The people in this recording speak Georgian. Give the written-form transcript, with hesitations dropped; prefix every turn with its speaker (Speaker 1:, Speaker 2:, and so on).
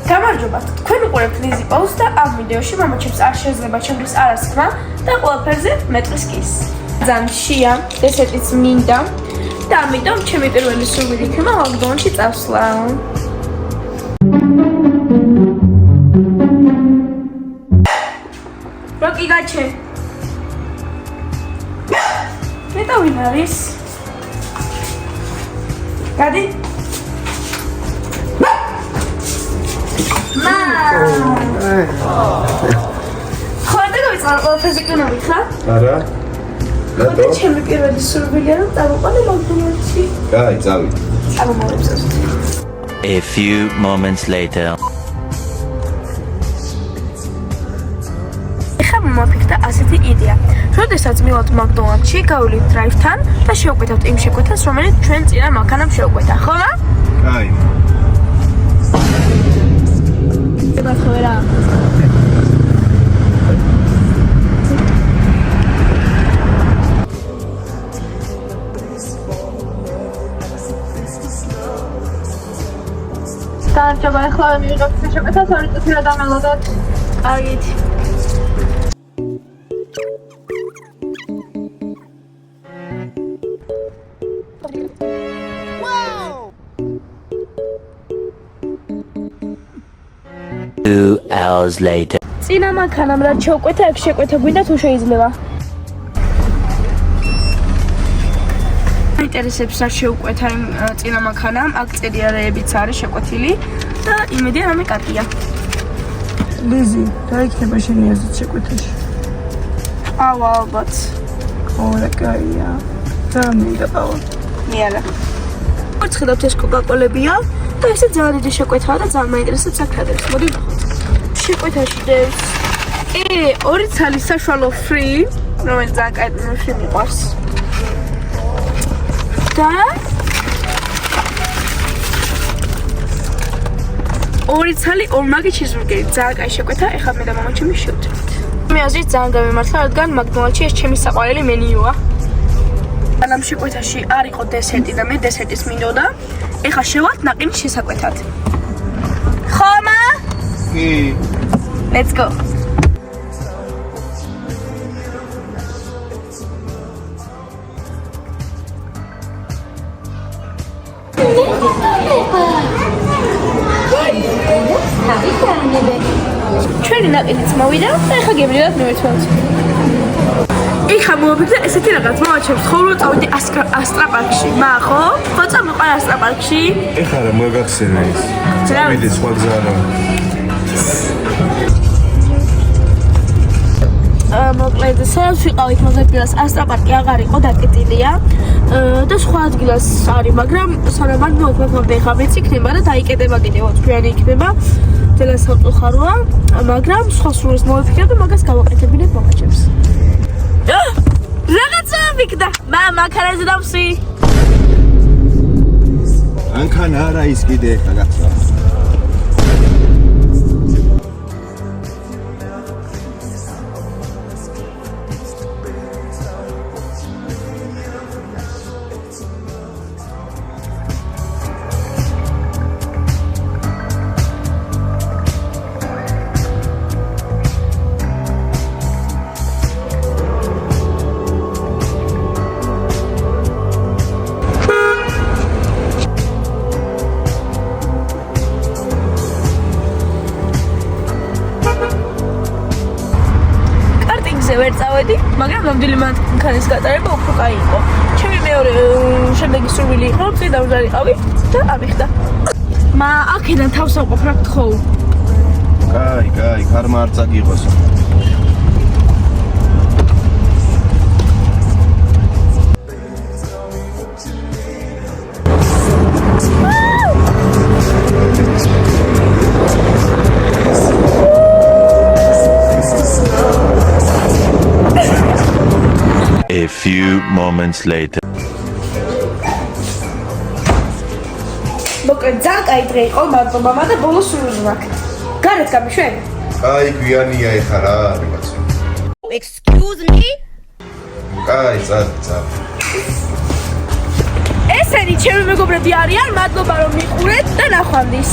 Speaker 1: გამარჯობა, თქვენ უყურებთ Lizzy Paws და ამ ვიდეოში მამაჩემს არ შეიძლება ჩემთვის არასხმა და ყველაფერზე მეტყვის კის. ძალიან შია, დესერტიც მინდა და ამიტომ ჩემი პირველი სურვილი იქნება ლოკდაუნში წავსვლა. როკი გაჩე. მეტა ვინ არის? გადი? ხოდა გავიწყარ ყველაფერზე კინოვი ხა?
Speaker 2: არა.
Speaker 1: ხოდა ჩემი პირველი სურვილია რომ წავიყვანე მაკდონალდსში.
Speaker 2: კაი, წავიდე.
Speaker 1: წამომავებსა.
Speaker 3: A few moments later.
Speaker 1: ეხლა მომაფიქრდა ასეთი იდეა. როდესაც მივალთ მაკდონალდსში, გავვლით დრაივთან და შევკვეთავთ იმ შეკვეთას, რომელიც ჩვენ წინა მანქანამ შევკვეთა, ხომა?
Speaker 2: კაი.
Speaker 1: გახერა.
Speaker 4: Tartışma ეხლა მივიღებთ შეკვეთას, ორი წუთი რა დამელოდოთ.
Speaker 1: კარგით.
Speaker 3: Two hours later.
Speaker 1: წინა მანქანამ რა შევკვეთა, ეგ შეკვეთა გვინდა თუ შეიძლება? ინტერესებს რა შევკვეთა იმ წინა მანქანამ, აქ წერიარეებიც არის შეკვეთილი და იმედია რამე კარგია.
Speaker 5: Lizzy, რა იქნება შენი აზრით შეკვეთაში?
Speaker 1: ავა ალბათ.
Speaker 5: ოღონდ კაია. რა მინდა პავა?
Speaker 1: მე არა. ვერცხლად ეს კოკაკოლებია და ესე ძალიან დიდი შეკვეთაა და ძალიან მაინტერესებს აქ რა დევს. მოდი შეკვეთაში დევს. ორი ცალის საშუალო free, რომელიც ძალიან კაი free მიყვარს. და ორი ცალი ორმაგი ჩიზბურგერი, ძალიან კაი შეკვეთა, ეხლა მე და მამაჩემი შევძლებთ. მე აზრით ძალიან გამიმართლა, რადგან მაკდონალდსში ეს ჩემი საყვარელი მენიუა. ამ შეკვეთაში არ იყო დესერტი და მე დესერტის მინდოდა. ეხლა შევალთ ნაყინის შესაკვეთად. ხომა?
Speaker 2: კი.
Speaker 1: Let's go. ჩვენი ნაყინიც მოვიდა და ეხლა გემრიელად მივეცვალთ. ეხლა მოვაფიქრე ესეთი რაღაც მოვაჩემს ხოლმე წავიდი ასტრაპარკში. ხო? ხო წამოყარ ასტრაპარკში?
Speaker 2: ეხლა რა მოგახსენე ის?
Speaker 1: რა?
Speaker 2: წავიდე სხვა გზა რა.
Speaker 1: მოკლედ, სადაც ვიყავით მოზრდილას ასტრაპარკი აღარ იყო დაკეტილია და სხვა ადგილას არის, მაგრამ სანამ არ მოვაფიქრე ხა მეც იქნება და დაიკეტება კიდევ თქვენი იქნება. ძალიან სამწუხაროა, მაგრამ სხვა სურვილს მოვაფიქრე და მაგას გავაკეთებინებ მოგაჩემს. რაღაცა ვიქდა. მანქანაზე დავსვი.
Speaker 2: მანქანა არა ის კიდე ეხლა გახსნა.
Speaker 1: ვერ წავედი, მაგრამ ნამდვილი მანქანის გატარება უფრო კაი იყო. ჩემი მეორე შემდეგი სურვილი იყო, რომ წინ დავზარიყავი და ამიხდა. აქედან თავს ავყოფ რა გთხოვ.
Speaker 2: კაი, ქარმა არ წაგიღოს.
Speaker 3: A few moments later.
Speaker 1: მოკლედ ძალიან კაი დღე იყო, მადლობა და ბოლოს სურვილი მაქვს. გარეთ გამიშვენ?
Speaker 2: კაი, გვიანია ეხლა რა, რაღაცა.
Speaker 4: Excuse me?
Speaker 2: კაი, წავიდე.
Speaker 1: ესენი ჩემი მეგობრები არიან, მადლობა რომ მიყურეთ და ნახვამდის.